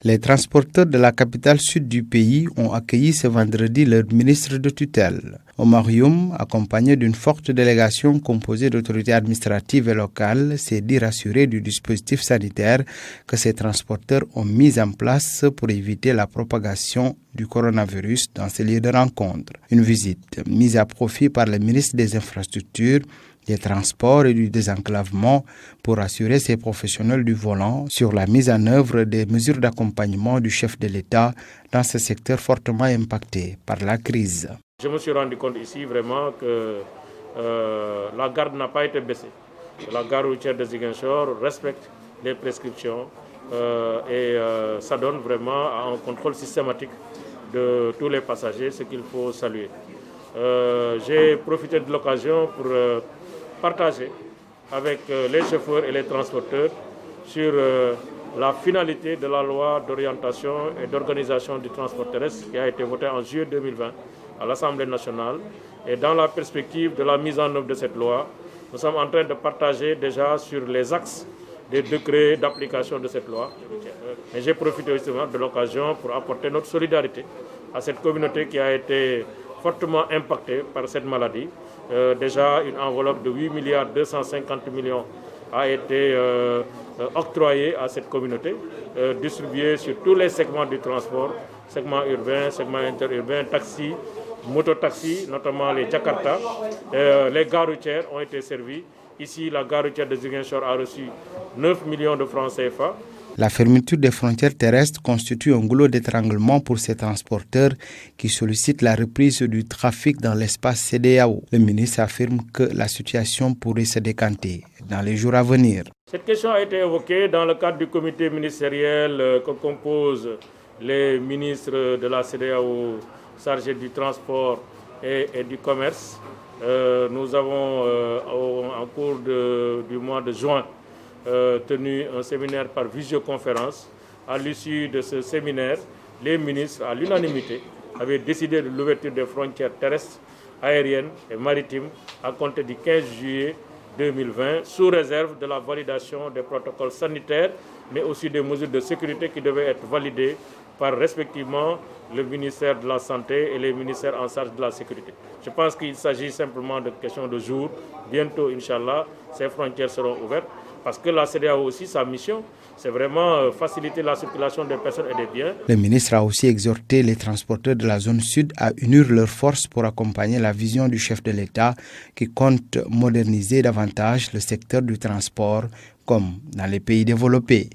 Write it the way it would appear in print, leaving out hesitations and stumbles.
Les transporteurs de la capitale sud du pays ont accueilli ce vendredi leur ministre de tutelle. Omar Youm, accompagné d'une forte délégation composée d'autorités administratives et locales, s'est dit rassuré du dispositif sanitaire que ces transporteurs ont mis en place pour éviter la propagation du coronavirus dans ces lieux de rencontre. Une visite mise à profit par le ministre des Infrastructures, des Transports et du Désenclavement pour assurer ces professionnels du volant sur la mise en œuvre des mesures d'accompagnement du chef de l'État dans ce secteur fortement impacté par la crise. Je me suis rendu compte ici vraiment que la garde n'a pas été baissée. La gare routière de Ziguinchor respecte les prescriptions et ça donne vraiment un contrôle systématique de tous les passagers, ce qu'il faut saluer. J'ai profité de l'occasion pour partager avec les chauffeurs et les transporteurs sur la finalité de la loi d'orientation et d'organisation du transport terrestre qui a été votée en juillet 2020 à l'Assemblée nationale. Et dans la perspective de la mise en œuvre de cette loi, nous sommes en train de partager déjà sur les axes des décrets d'application de cette loi. Et j'ai profité justement de l'occasion pour apporter notre solidarité à cette communauté qui a été fortement impactée par cette maladie. Déjà, une enveloppe de 8 milliards 250 millions a été octroyée à cette communauté, distribuée sur tous les segments du transport, segment urbain, segment interurbain, taxi, mototaxi, notamment les Jakarta. Les gares routières ont été servies. Ici, la gare routière de Ziguinchor a reçu 9 millions de francs CFA. La fermeture des frontières terrestres constitue un goulot d'étranglement pour ces transporteurs qui sollicitent la reprise du trafic dans l'espace CEDEAO. Le ministre affirme que la situation pourrait se décanter dans les jours à venir. Cette question a été évoquée dans le cadre du comité ministériel que composent les ministres de la CEDEAO chargés du transport et du commerce. Nous avons, en cours du mois de juin, tenu un séminaire par visioconférence. À l'issue de ce séminaire, les ministres, à l'unanimité, avaient décidé de l'ouverture des frontières terrestres, aériennes et maritimes à compter du 15 juillet 2020, sous réserve de la validation des protocoles sanitaires, mais aussi des mesures de sécurité qui devaient être validées par respectivement le ministère de la Santé et les ministères en charge de la sécurité. Je pense qu'il s'agit simplement de questions de jours. Bientôt, Inch'Allah, ces frontières seront ouvertes. Parce que la CEDEAO aussi, sa mission, c'est vraiment faciliter la circulation des personnes et des biens. Le ministre a aussi exhorté les transporteurs de la zone sud à unir leurs forces pour accompagner la vision du chef de l'État qui compte moderniser davantage le secteur du transport comme dans les pays développés.